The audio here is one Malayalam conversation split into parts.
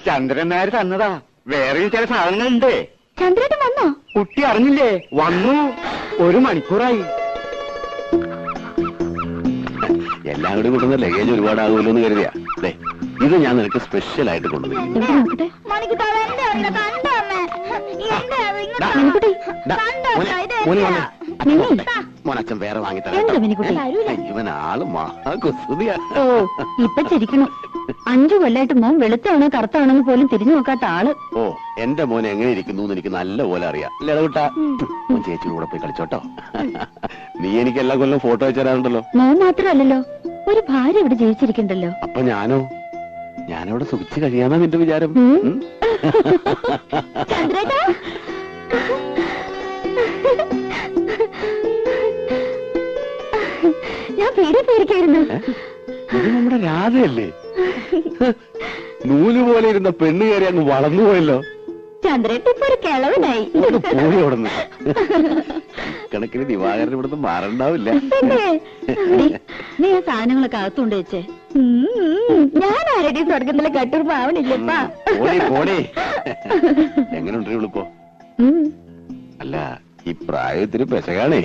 ചന്ദ്രൻ നായർ തന്നതാ. വേറെയും ചില സാധനങ്ങളുണ്ട്. ചന്ദ്രേട്ടൻ വന്നോ? കുട്ടി അറിഞ്ഞില്ലേ? വന്നു. 1 മണിക്കൂറായി. എല്ലാം കൂടി കൊണ്ടുവന്ന ലഗേജ് ഒരുപാടാകുമല്ലോ എന്ന് കരുതിയാ. ഇത് ഞാൻ നിനക്ക് സ്പെഷ്യൽ ആയിട്ട് കൊണ്ടുവന്നു. മോനച്ഛൻ വേറെ വാങ്ങിത്തരാം. ഇവൻ ആള് മഹാകുസുതിയാ. ഓ ഇപ്പൊ ചിരിക്കണം. 5 കൊല്ലായിട്ട് മോൻ വെളുത്താണോ കറുത്താണോന്ന് പോലും തിരിഞ്ഞു നോക്കാത്ത ആള്. ഓ എന്റെ മോൻ എങ്ങനെ ഇരിക്കുന്നു എന്ന് എനിക്ക് നല്ല പോലെ അറിയാം. ലതകുട്ടാ, മോൻ ചേച്ചിയുടെ കൂടെ പോയി കളിച്ചോട്ടോ. നീ എനിക്ക് എല്ലാ കൊല്ലം ഫോട്ടോ വെച്ച് തരാറുണ്ടല്ലോ. മോൻ മാത്രമല്ലല്ലോ, ഒരു ഭാര്യ ഇവിടെ ജീവിച്ചിരിക്കണ്ടല്ലോ. അപ്പൊ ഞാനവിടെ സുഖിച്ച് കഴിയാന്നാ നിന്റെ വിചാരം? ചന്ദ്രേട്ടാ, ഞാൻ പേടിക്കായിരുന്നു. ഇത് നമ്മുടെ രാധയല്ലേ? നൂല് പോലെ ഇരുന്ന പെണ്ണ് കയറി അങ്ങ് വളർന്നുപോയല്ലോ. ചന്ദ്രേട്ട ഇപ്പൊ ഒരു കിളവനായി. പോയി അവിടുന്ന്. കണക്കിന് ദിവാകരൻ ഇവിടുന്ന് മാറണ്ടാവില്ല. നീ ആ സാധനങ്ങളൊക്കെ അകത്തുകൊണ്ട് വെച്ചേ. ഞാൻ ആരുടെയും സ്വർഗത്തിലെ കട്ടുറുപ്പ് ആവണില്ലപ്പാ. എങ്ങനെയുണ്ട് ഇവളിപ്പോ? അല്ല ഈ പ്രായത്തിന് പെശകാണേ.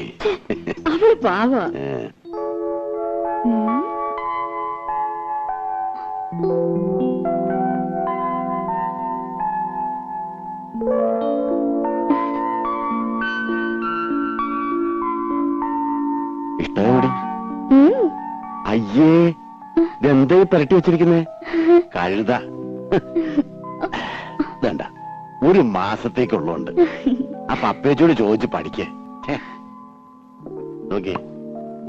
അവള് പാവ. ഇഷ്ടം അയ്യേ, ഇതെന്താ പരട്ടി വെച്ചിരിക്കുന്നേ? കഴുത. വേണ്ട, 1 മാസത്തേക്കുള്ളതുണ്ട്. അപ്പൊ അപ്പേച്ചോട് ചോദിച്ച് പഠിക്കേ. നോക്കി,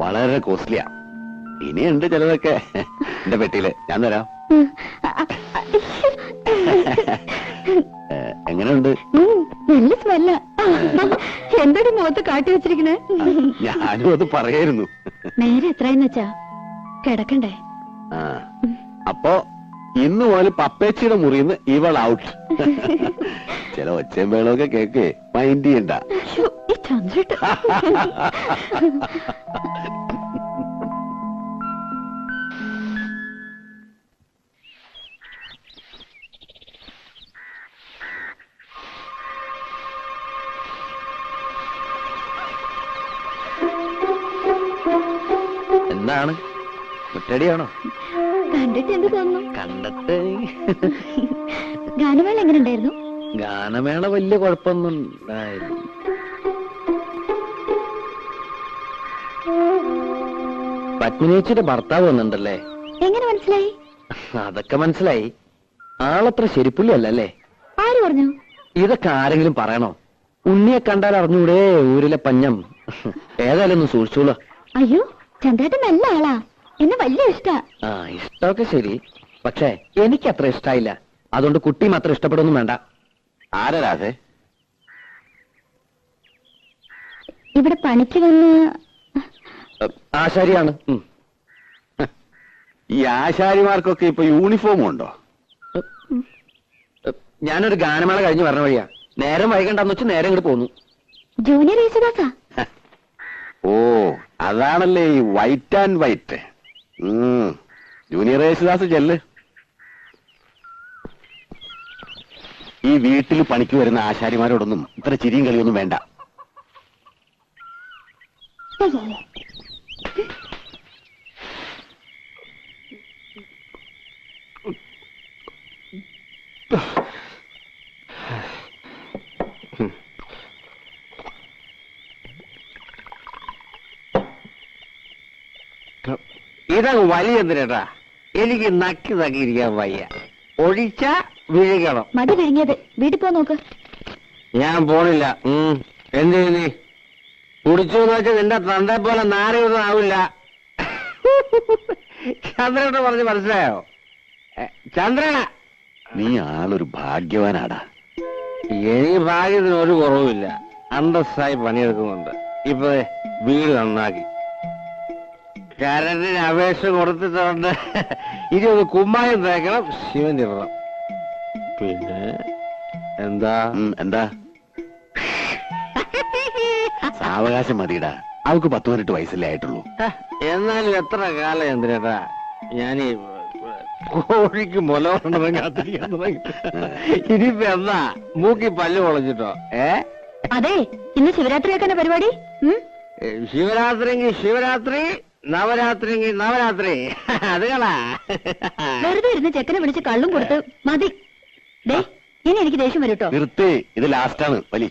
വളരെ കോസ്റ്റ്ലിയാ. ഇനിയുണ്ട് ചിലതൊക്കെ എന്റെ പെട്ടിയില്. ഞാൻ തരാം. എങ്ങനെയുണ്ട്? നല്ല സ്മെല്ല. എന്തൊരു മുഖത്ത് കാട്ടി വെച്ചിരിക്കണേ. ഞാനും അത് പറയായിരുന്നു. നേരെ എത്രയെന്ന് വെച്ചാ കിടക്കണ്ടേ? അപ്പൊ ഇന്ന് പോലെ പപ്പേച്ചിയുടെ മുറിന്ന് ഇവൾ ഔട്ട്. ചില ഒച്ചയും വേളമൊക്കെ കേക്കേ, മൈൻഡ് ചെയ്യണ്ട. ഈ ചന്ദ്രേട്ട എന്താണ്? മുറ്റടിയാണോ? കണ്ടിട്ട് എന്ത് തോന്നുന്നു? കണ്ടിട്ട് ഗാനമേള എങ്ങനെ ഉണ്ടായിരുന്നു? ഗാനമേള വലിയ കുഴപ്പമൊന്നും ഉണ്ടായില്ല. പത്മിനിയേച്ചിയുടെ ഭർത്താവ് വന്നിട്ടുണ്ടല്ലേ? എങ്ങനെ മനസ്സിലായി? അതൊക്കെ മനസ്സിലായി. ആളത്ര ശരിപ്പുള്ളി അല്ലല്ലേ? ആര് പറഞ്ഞു? ഇതൊക്കെ ആരെങ്കിലും പറയണോ? ഉണ്ണിയെ കണ്ടാൽ അറിഞ്ഞൂടെ ഊരിലെ പഞ്ഞം. ഏതായാലും ഒന്ന് സൂക്ഷിച്ചോളൂ. അയ്യോ, ചന്ദ്രേട്ടൻ നല്ല ആളാ. എന്നെ വലിയ ഇഷ്ടാ. ഇഷ്ടമൊക്കെ ശരി, പക്ഷേ എനിക്ക് അത്ര ഇഷ്ടായില്ല. അതുകൊണ്ട് കുട്ടി മാത്രം ഇഷ്ടപ്പെടുന്നു വേണ്ട. ആരാ രാധേ? ഇവിടെ പണിക്ക് വന്ന് ആശാരിയാണ്. ഈ ആശാരിമാർക്കൊക്കെ ഇപ്പൊ യൂണിഫോം ഉണ്ടോ? ഞാനൊരു ഗാനമേള കഴിഞ്ഞ് പറഞ്ഞ വഴിയാ. നേരം വൈകണ്ടെന്ന് വെച്ച് നേരം ഇങ്ങോട്ട് പോന്നു. ജൂനിയർ യേശുദാസാ. ഓ അതാണല്ലേ ഈ white and white. Junior Yesudas ചെല്ല്. ഈ വീട്ടിൽ പണിക്ക് വരുന്ന ആശാരിമാരോടൊന്നും ഇത്ര ചിരിയും കളിയൊന്നും വേണ്ട. ഇതങ്ങ് വലിയ എന്തിനാ? എനിക്ക് നക്കി തക്കിയിരിക്കാൻ വയ്യ. ഒഴിച്ച വിഴുകണം. മതി വിഴുങ്ങിയത്. വീട്ടിൽ പോ നോക്ക്. ഞാൻ പോണില്ല. എന്ത് നീ കുടിച്ചു എന്ന് വെച്ചാൽ നിന്റെ തന്തേ പോലെ നാരയൊന്നും ആവില്ല. ചന്ദ്രനോട് പറഞ്ഞ് മനസ്സിലായോ? ചന്ദ്രന, നീ ആളൊരു ഭാഗ്യവാനാടാ. എനിക്ക് ഭാഗ്യത്തിന് ഒരു കുറവുമില്ല. അന്തസ്സായി പണിയെടുക്കുന്നുണ്ട്. ഇപ്പൊ വീട് നന്നാക്കി കരണ്ടിന് അപേക്ഷ കൊടുത്തിട്ടുണ്ട്. ഇനി ഒന്ന് കുമ്മായം തേക്കണം, ശിവൻ ഇടണം. പിന്നെ എന്താ സാവകാശം മതിയിടാ. അവൾക്ക് 10-18 വയസ്സല്ലേ ആയിട്ടുള്ളൂ. എന്നാലും എത്ര കാലം എന്തിനാ ഞാനീ കോഴിക്ക് മുല കൊണ്ടതും കാത്തിരിക്കാൻ തുടങ്ങി. ഇനിയിപ്പോ എന്നാ മൂക്കി പല്ല് പൊളഞ്ഞിട്ടോ? അതെ, ഇന്ന് ശിവരാത്രിയൊക്കെ പരിപാടി. ശിവരാത്രിയെങ്കിൽ ശിവരാത്രി, നവരാത്രിയെങ്കിൽ നവരാത്രി. അതുകളാ വെറുതെ ഇരുന്ന് ചെക്കനെ വിളിച്ച് കള്ളും കൊടുത്ത് മതി. ദേ, ഇനി എനിക്ക് ദേഷ്യം വരും കേട്ടോ. നിർത്തി, ഇത് ലാസ്റ്റാണ് വലി.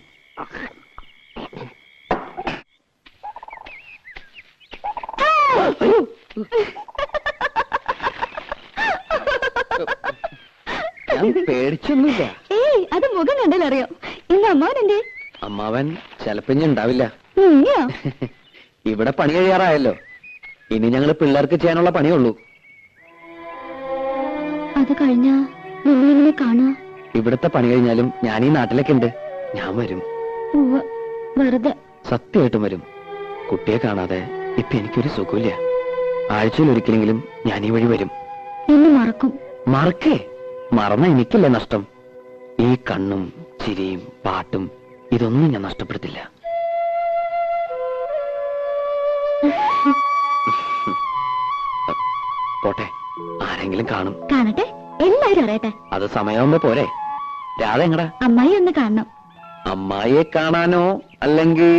ഞാൻ പേടിച്ചൊന്നുമില്ല. ഏയ്, അത് മുഖം കണ്ടാലറിയാം. ഇന്ന് അമ്മാവനെന്തേ? അമ്മാവൻ ചിലപ്പോ ഉണ്ടാവില്ല. ഉയ്യോ. ഇവിടെ പണി കഴിയാറായല്ലോ. ഇനി ഞങ്ങള് പിള്ളേർക്ക് ചെയ്യാനുള്ള പണിയുള്ളൂ. അത് കഴിഞ്ഞാ നിന്നെ കാണാ. ഇവിടുത്തെ പണി കഴിഞ്ഞാലും ഞാൻ ഈ നാട്ടിലൊക്കെ ഉണ്ട്. ഞാൻ വരും. വെറുതെ. സത്യമായിട്ടും വരും. കുട്ടിയെ കാണാതെ ഇപ്പൊ എനിക്കൊരു സുഖമില്ല. ആഴ്ചയിൽ ഒരിക്കലെങ്കിലും ഞാൻ ഈ വഴി വരും. എന്നെ മറക്കും. മറക്കേ? മറന്ന എനിക്കല്ലേ നഷ്ടം. ഈ കണ്ണും ചിരിയും പാട്ടും ഇതൊന്നും ഞാൻ നഷ്ടപ്പെടുത്തില്ല. പോട്ടെ, ആരെങ്കിലും കാണും. കാണട്ടെ, എല്ലാവരും അറിയട്ടെ. അത് സമയമാകുമ്പോ പോരെ. രാധ എങ്ങടാ? അമ്മായി ഒന്ന് കാണണം. അമ്മായിയെ കാണാനോ? അല്ലെങ്കിൽ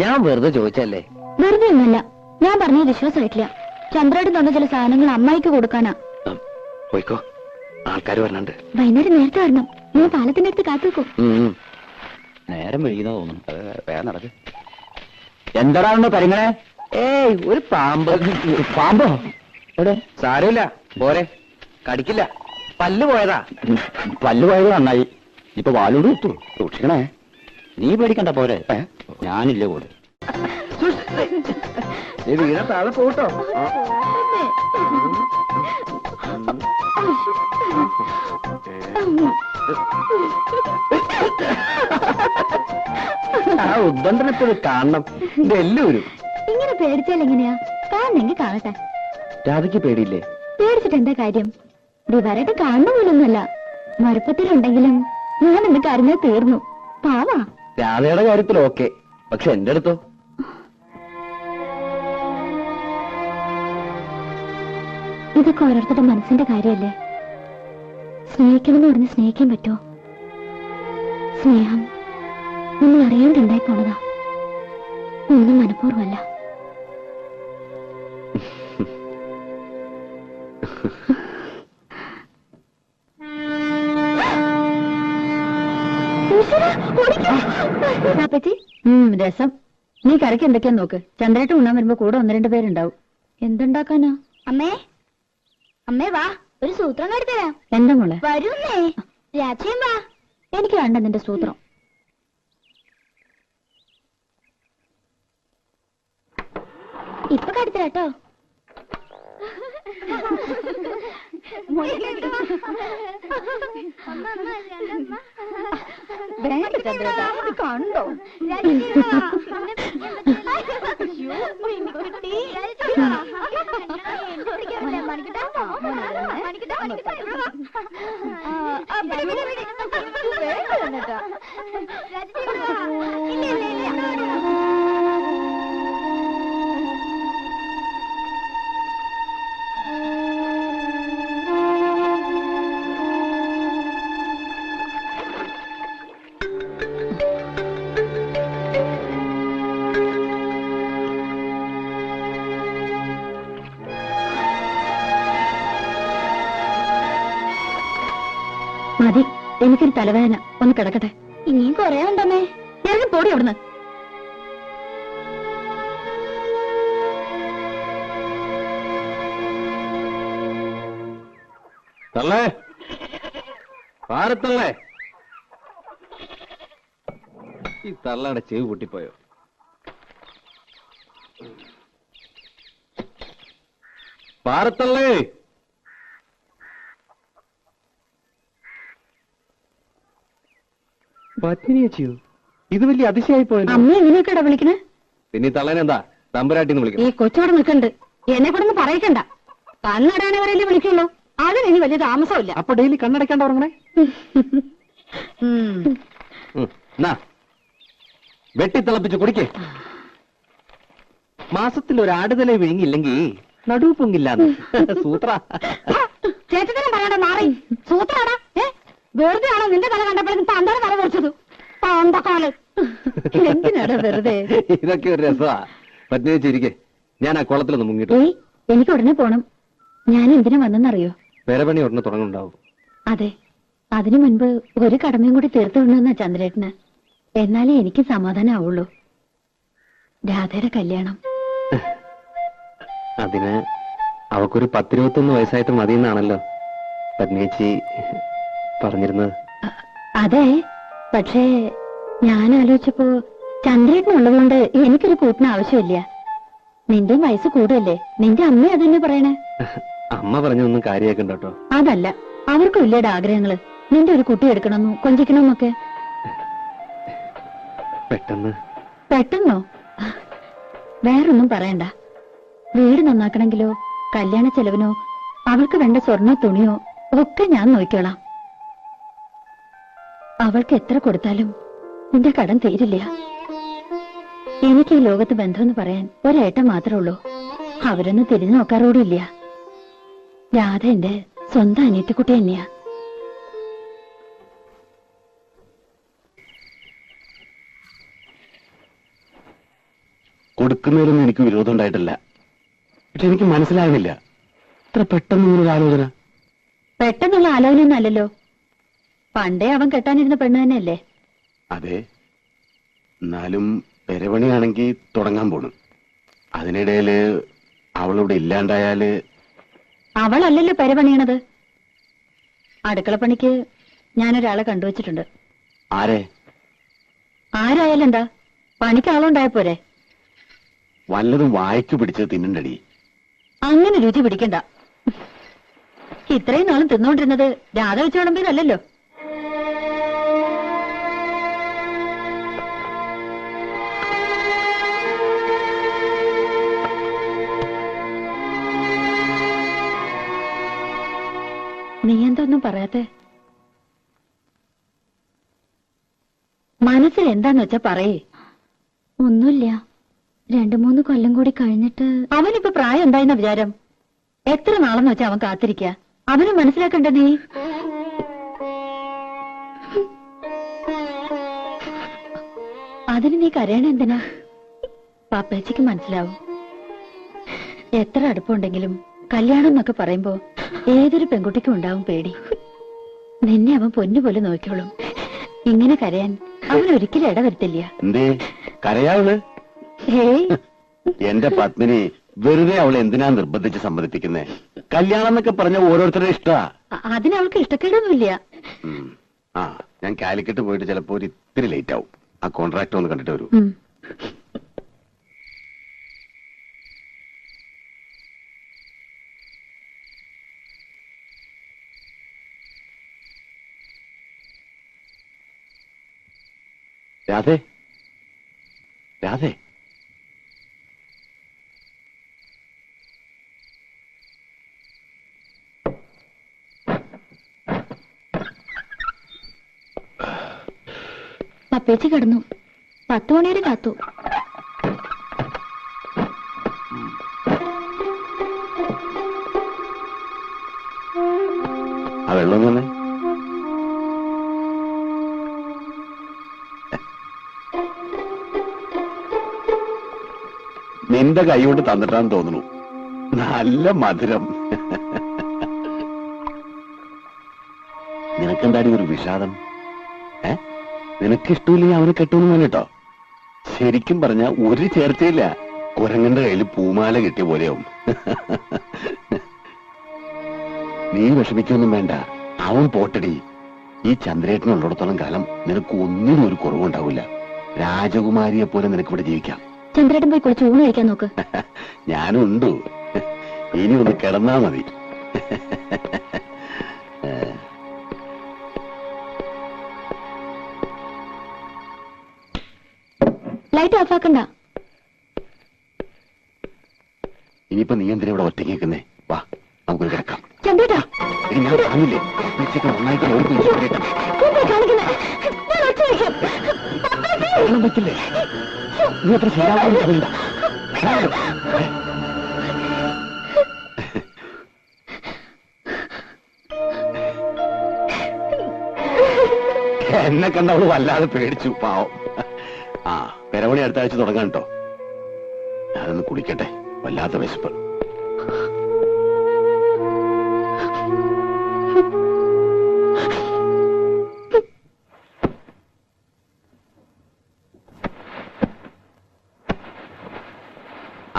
ഞാൻ വെറുതെ ചോദിച്ചല്ലേ? വെറുതെ ഒന്നല്ല, ഞാൻ പറഞ്ഞത് വിശ്വാസമായിട്ടില്ല. ചന്ദ്രേട്ടൻ തന്ന ചില സാധനങ്ങൾ അമ്മായിക്ക് കൊടുക്കാനാ. പോയിക്കോ, ആൾക്കാർ വരണുണ്ട്. വൈകുന്നേരം നേരത്തെ വരണം. ഞാൻ പാലത്തിന്റെ അടുത്ത് കാത്തുവെക്കും. നേരം വൈകുന്ന തോന്നുന്നു. വേഗം നടക്ക്. എന്താടാ പരിങ്ങളെ? ഏയ്, ഒരു പാമ്പ്. പാമ്പോ? എവിടെ? സാരമില്ല, പോരെ, കടിക്കില്ല. പല്ല് പോയതാ. പല്ല് പോയത് നന്നായി. ഇപ്പൊ വാലോട് കിട്ടു. സൂക്ഷിക്കണേ. നീ പേടിക്കണ്ട, പോരെ. ഞാനില്ല കൂടെ. നീ വീണ താഴെ പോട്ടോ. ആ ഉദ്ബന്ധനം ഇപ്പോഴും കാണണം. ഇത് എല്ലാവരും ഇങ്ങനെ പേടിച്ചാൽ എങ്ങനെയാ? കാണണമെങ്കിൽ കാണട്ടെ. രാധയ്ക്ക് പേടിയില്ലേ? പേടിച്ചിട്ട് എന്താ കാര്യം? ദിവാരായിട്ട് കാണുന്ന പോലൊന്നുമല്ല. മറുപ്പത്തിലുണ്ടെങ്കിലും ഞാൻ എന്നെ കരഞ്ഞാൽ തീർന്നു. പാവാ. രാധയുടെ കാര്യത്തിൽ ഓക്കെ, പക്ഷെ എന്റെ അടുത്തോ? ഇതൊക്കെ ഓരോരുത്തരുടെ മനസ്സിന്റെ കാര്യമല്ലേ. സ്നേഹിക്കണമെന്ന് പറഞ്ഞ് സ്നേഹിക്കാൻ പറ്റുമോ? സ്നേഹം നമ്മൾ അറിയാണ്ടുണ്ടായി പോണതാ. ഒന്നും മനഃപൂർവ്വമല്ല. രസം. നീ കറിക്ക് എന്തൊക്കെയാ നോക്ക്. ചന്ദ്രേട്ട് ഉണ്ണാൻ വരുമ്പോ കൂടെ 1-2 പേരുണ്ടാവും. എന്തുണ്ടാക്കാനാ? അമ്മേ, അമ്മേ വാ, ഒരു സൂത്രം കാട്ടിത്തരാം. എന്താ മോളെ? വരുന്നേ, രാജയും വാ. എനിക്ക് വേണ്ട നിന്റെ സൂത്രം. ഇപ്പൊ കാട്ടിത്തരാട്ടോ. കണ്ടോ? മതി, എനിക്കൊരു തലവേദന. ഒന്ന് കിടക്കട്ടെ. ഇനിയും കൊറേ ഉണ്ടമ്മേ. ഞാൻ പോടി അവിടുന്ന്. തള്ളേ, പാരത്തള്ളേ. ഈ തള്ളയുടെ ചെവി പൊട്ടിപ്പോയോ? പാരത്തള്ളേ. പത്നിയെ ചെയ്യൂ. ഇത് വലിയ അതിശയായി പോയല്ലോ. അമ്മ എങ്ങനെയൊക്കെയാ വിളിക്കണേ? പിന്നെ ഈ തള്ളേനെന്താ തമ്പുരാട്ടിന്ന് ഈ വിളിക്കണം? കൊച്ചോടെ നിൽക്കണ്ട്. എന്നെ കൂടെ ഒന്ന് പറയിക്കണ്ട. കണ്ണടാനവരല്ലേ വിളിക്കുള്ളൂ. അതിന് ഇനി വലിയ താമസമില്ല. അപ്പൊ ഡെയിലി കണ്ണടയ്ക്കാണ്ട് ഉറങ്ങണേ. വെട്ടിത്തിളപ്പിച്ച് കുടിക്കേ. മാസത്തിൽ ഒരു ആടുതല വിഴുങ്ങിയില്ലെങ്കിൽ നടുപ്പൊങ്കില്ലാന്ന് സൂത്ര. ചേട്ടത്തിനും പറയണ്ട മാറി സൂത്രാടാ. വെറുതെ ആണോ നിന്റെ തല കണ്ടപ്പോഴേക്കും തന്റെ തല കുറച്ചത് പാമ്പക്കാല്. എന്തിനാടാ വെറുതെ? ഇതൊക്കെ ഒരു രസമാ. പത്നിച്ചിരിക്കെ, ഞാൻ ആ കുളത്തിലൊന്ന് മുങ്ങിട്ടു. എനിക്ക് ഉടനെ പോണം. ഞാൻ എന്തിനാ വന്നെന്നറിയോ? പേരപണി ഉടനെ തുടങ്ങുന്നുണ്ടാവും. അതെ, അതിനു മുൻപ് ഒരു കടമയും കൂടി തീർത്തു വിടണമെന്നാ ചന്ദ്രേട്ടന്. എന്നാലേ എനിക്ക് സമാധാനം ആവുള്ളൂ. രാധയുടെ കല്യാണം. അതിന് അവക്കൊരു 10-21 വയസ്സായിട്ട് മതിയെന്നാണല്ലോ പത്നിയേച്ചി പറഞ്ഞിരുന്നത്. അതെ, പക്ഷേ ഞാൻ ആലോചിച്ചപ്പോ ചന്ദ്രേട്ടനുള്ളതുകൊണ്ട് എനിക്കൊരു കൂട്ടിന് ആവശ്യമില്ല. നിന്റെ വയസ്സ് കൂടുതല്ലേ? നിന്റെ അമ്മ അതന്നെ പറയണേ. അമ്മ പറഞ്ഞൊന്നും കാര്യമാക്കണ്ട കേട്ടോ. അതല്ല, അവർക്കും ഇല്ലേടെ ആഗ്രഹങ്ങള്. നിന്റെ ഒരു കുട്ടി എടുക്കണമെന്നും കൊഞ്ചിക്കണമെന്നൊക്കെ. പെട്ടെന്നോ? വേറൊന്നും പറയണ്ട. വീട് നന്നാക്കണമെങ്കിലോ കല്യാണ ചെലവിനോ അവൾക്ക് വേണ്ട സ്വർണ്ണ തുണിയോ ഒക്കെ ഞാൻ നോക്കിക്കോളാം. അവൾക്ക് എത്ര കൊടുത്താലും നിന്റെ കടം തീരില്ല. എനിക്ക് ഈ ലോകത്ത് ബന്ധമെന്ന് പറയാൻ ഒരേട്ടം മാത്രമേ ഉള്ളൂ. അവരൊന്നും തിരിഞ്ഞു നോക്കാറോടില്ല. രാധ എന്റെ സ്വന്തം അനിയത്തിക്കുട്ടി തന്നെയാ. കൊടുക്കുന്നതിലൊന്നും എനിക്ക് വിരോധം ഉണ്ടായിട്ടില്ല. പക്ഷെ എനിക്ക് മനസ്സിലാകുന്നില്ല, ഇത്ര പെട്ടെന്ന് ആലോചന. പെട്ടെന്നുള്ള ആലോചനയൊന്നും അല്ലല്ലോ. പണ്ടേ അവൻ കെട്ടാനിരുന്ന പെണ്ണ് തന്നെയല്ലേ? അതെ, എന്നാലും പെരപണിയാണെങ്കിൽ തുടങ്ങാൻ പോണു. അതിനിടയില് അവളിവിടെ ഇല്ലാണ്ടായാല്. അവളല്ലല്ലോ പെരപണിയണത്. അടുക്കളപ്പണിക്ക് ഞാനൊരാളെ കണ്ടുവച്ചിട്ടുണ്ട്. ആരെ? ആരായാലും എന്താ, പണിക്ക് ആളുണ്ടായ പോരെ? വല്ലതും വായിച്ചു പിടിച്ച് തിന്നണ്ടടി. അങ്ങനെ രുചി പിടിക്കണ്ട. ഇത്രയും നാളും തിന്നോണ്ടിരുന്നത് രാധ വെച്ച് വിളമ്പിയതല്ലോ. നീ എന്തൊന്നും പറയാത്തെ? മനസ്സിൽ എന്താന്ന് വെച്ചാ പറയേ. ഒന്നുമില്ല. 2-3 കൊല്ലം കൂടി കഴിഞ്ഞിട്ട്. അവനിപ്പോ പ്രായം എന്തായെന്ന വിചാരം? എത്ര നാളെന്ന് വെച്ചാ അവൻ കാത്തിരിക്ക? അവന് മനസ്സിലാക്കണ്ട നീ? അതിന് നീ കരയണ എന്തിനാ? പാപ്പേച്ചിക്ക് മനസ്സിലാവും. എത്ര അടുപ്പുണ്ടെങ്കിലും കല്യാണം എന്നൊക്കെ പറയുമ്പോ ഏതൊരു പെൺകുട്ടിക്കും ഉണ്ടാവും പേടി. നിന്നെ അവൻ പൊന്നുപോലെ നോക്കിയോളും. ഇങ്ങനെ കരയാൻ അവൻ ഒരിക്കലും ഇടവരുത്തില്ല. എന്റെ പത്മിനി വെറുതെ അവളെ എന്തിനാ നിർബന്ധിച്ച് സമ്മതിപ്പിക്കുന്നേ? കല്യാണം എന്നൊക്കെ പറഞ്ഞ ഓരോരുത്തരുടെ ഇഷ്ടാ. അതിനവൾക്ക് ഇഷ്ടക്കേടൊന്നുമില്ല. ആ, ഞാൻ കാലിക്കറ്റ് പോയിട്ട് ചിലപ്പോ ഒരു ഇത്തിരി ലേറ്റ് ആവും. ആ കോൺട്രാക്ട് ഒന്ന് കണ്ടിട്ട് വരൂ. രാധേ, രാധേ, പപ്പേച്ചി കിടന്നു. 10 മണി വരെ കാത്തു. ആ വെള്ളം തന്നെ. നിന്റെ കൈകൊണ്ട് തന്നിട്ടാന്ന് തോന്നുന്നു. നല്ല മധുരം. നിനക്കെന്താടി ഒരു വിഷാദം? നിനക്കിഷ്ടമില്ലെങ്കിൽ അവന് കെട്ടുമെന്ന് കേട്ടോ. ശരിക്കും പറഞ്ഞ ഒരു ചേർച്ചയില്ല. കുരങ്ങന്റെ കയ്യിൽ പൂമാല കിട്ടിയ പോലെയാവും. നീ വിഷമിക്കൊന്നും വേണ്ട. അവൻ പോട്ടടി. ഈ ചന്ദ്രേട്ടനുള്ളിടത്തോളം കാലം നിനക്ക് ഒന്നിനും ഒരു കുറവുണ്ടാവില്ല. രാജകുമാരിയെ പോലെ നിനക്കിവിടെ ജീവിക്കാം. ചന്ദ്രേട്ടൻ പോയി കുറച്ച് ഊണ് കഴിക്കാൻ നോക്ക്. ഞാനുണ്ടു. ഇനി ഒന്ന് കിടന്നാ മതി. ലൈറ്റ് ഓഫ് ആക്കണ്ട. ഇനിയിപ്പോ നീ എന്തിനാ ഇവിടെ ഒറ്റയ്ക്ക് നിൽക്കുന്നേ? വാ, നമുക്ക് കിടക്കാം. ചന്ദ്രേട്ടാ, ഞാൻ കാണില്ലേ നന്നായിട്ട് പറ്റില്ലേ? നീ അത്ര ശരിയാവുന്ന എന്നെ കണ്ട അവള് വല്ലാതെ പേടിച്ചു പാവം. ആ പെരവണി അടുത്ത ആഴ്ച തുടങ്ങാൻ കേട്ടോ. ഞാനൊന്ന് കുളിക്കട്ടെ, വല്ലാത്ത വിശപ്പ്.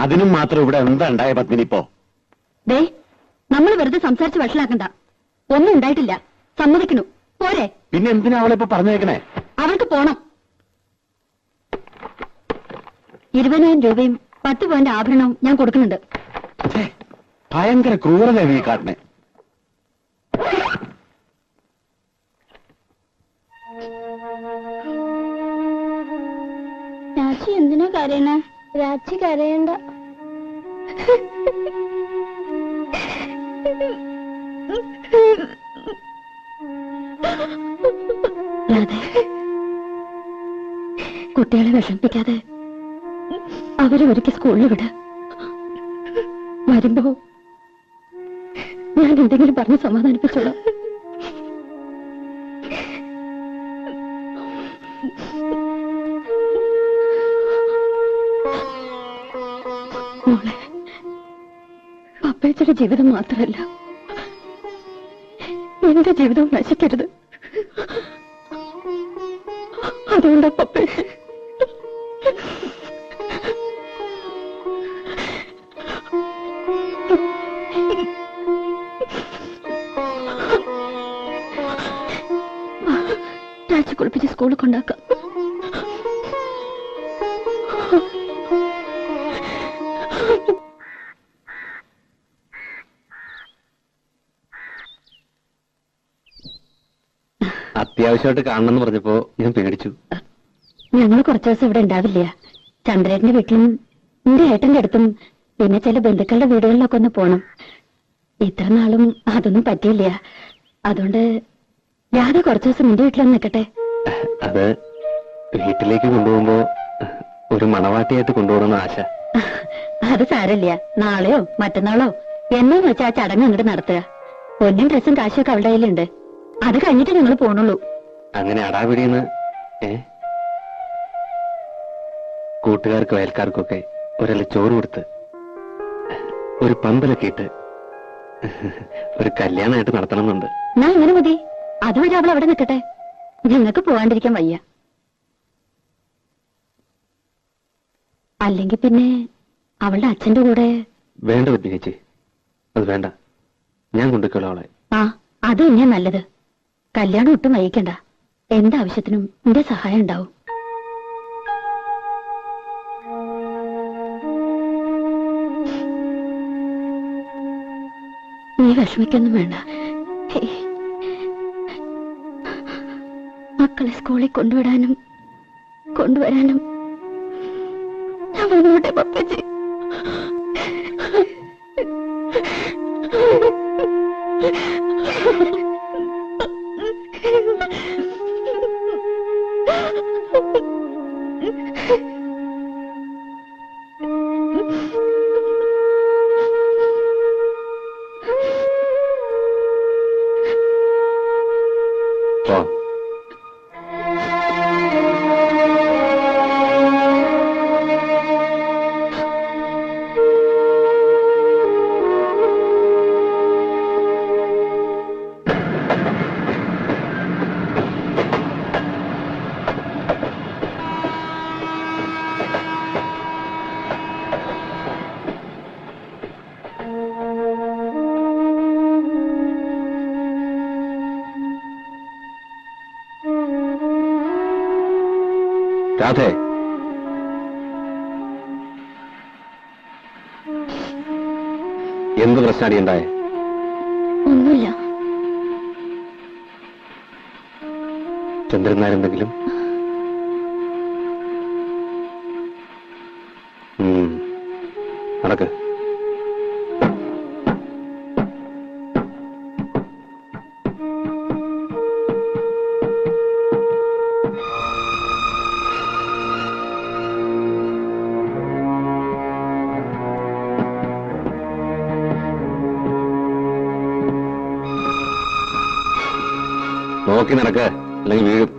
അതിനും മാത്രം ഇവിടെ എന്താ ഉണ്ടായ പത്മിനി ഇപ്പോ? ദേ, നമ്മൾ വെറുതെ സംസാരിച്ച് വഷളാക്കണ്ട. ഒന്നും ഉണ്ടായിട്ടില്ല, സമ്മതിക്കണു. പോരെ? പിന്നെ എന്തിനാ അവളിപ്പോ പറഞ്ഞേക്കണേ? അവൾക്ക് പോണം. 20,000 രൂപയും 10 പവന്റെ ആഭരണവും ഞാൻ കൊടുക്കുന്നുണ്ട്. ഭയങ്കര ക്രൂരത ഈ കാട്ടിനെ. രാച്ചി എന്തിനാ കരയണ? രാച്ചി കരയണ്ട. കുട്ടികളെ വിഷമിപ്പിക്കാതെ അവരെ ഒരിക്കൽ സ്കൂളിൽ വിട്. വരുമ്പോ ഞാൻ എന്തെങ്കിലും പറഞ്ഞ് സമാധാനിപ്പിച്ചോളാം. മോളെ, പപ്പേച്ചയുടെ ജീവിതം മാത്രമല്ല, എന്റെ ജീവിതവും നശിക്കരുത്. അതുകൊണ്ടാ പപ്പേച്ച രാജി കുളിപ്പിച്ച് സ്കൂളിൽ കൊണ്ടാക്കാം. അത്യാവശ്യമായിട്ട് കാണണമെന്ന് പറഞ്ഞപ്പോ ഞാൻ പേടിച്ചു. ഞങ്ങൾ കുറച്ചു ദിവസം ഇവിടെ ഉണ്ടാവില്ല. ചന്ദ്രേട്ടന്റെ വീട്ടിലും എന്റെ ഏട്ടന്റെ അടുത്തും പിന്നെ ചില ബന്ധുക്കളുടെ വീടുകളിലൊക്കെ ഒന്ന് പോണം. ഇത്ര നാളും അതൊന്നും പറ്റിയില്ല. അതുകൊണ്ട് രാധ കുറച്ചു ദിവസം എന്റെ വീട്ടിലൊന്ന് നിൽക്കട്ടെ. അത് വീട്ടിലേക്ക് കൊണ്ടുപോകുമ്പോ ഒരു മണവാട്ടിയായിട്ട് കൊണ്ടുപോകണമെന്ന് ആശ. അത് സാരമില്ല. നാളെയോ മറ്റന്നാളോ എന്നെന്ന് വെച്ചാൽ ആ ചടങ്ങ് അങ്ങോട്ട് നടത്തുക. പൊന്നും ഡ്രസ്സും കാശൊക്കെ അവളുടെ കയ്യിലുണ്ട്. അത് കഴിഞ്ഞിട്ട് ഞങ്ങൾ പോണുള്ളൂ. അങ്ങനെ അടാപിടിയെന്ന് കൂട്ടുകാർക്കും അയൽക്കാർക്കൊക്കെ ഒരല്ല ചോറ് കൊടുത്ത് ഒരു പന്തലൊക്കെ ഇട്ട് ഒരു കല്യാണമായിട്ട് നടത്തണമെന്നുണ്ട്. ഞാൻ ഇങ്ങനെ മതി. അതുവരെ അവൾ അവിടെ നിൽക്കട്ടെ. ഞങ്ങൾക്ക് പോകാണ്ടിരിക്കാൻ വയ്യ. അല്ലെങ്കിൽ പിന്നെ അവളുടെ അച്ഛന്റെ കൂടെ. വേണ്ട പത്നി ചേച്ചി, അത് വേണ്ട. ഞാൻ കൊണ്ടുവയ്ക്കോളാം അവളെ. ആ, അത് തന്നെയാ നല്ലത്. കല്യാണം ഒട്ടും വൈകിക്കണ്ട. എന്താവശ്യത്തിനും എന്റെ സഹായം ഉണ്ടാവും. നീ വിഷമിക്കൊന്നും വേണ്ട. മക്കളെ സ്കൂളിൽ കൊണ്ടുവിടാനും കൊണ്ടുവരാനും ഞാൻ വന്നോട്ടെ പപ്പച്ചി. രാധേ, എന്ത് പ്രശ്നമാണ് ഉണ്ടായേ? ഒന്നുമില്ല. ചന്ദ്രൻ നാരെന്തെങ്കിലും? നടക്ക്. നോക്കി നടക്ക്, അല്ലെങ്കിൽ വീഴും.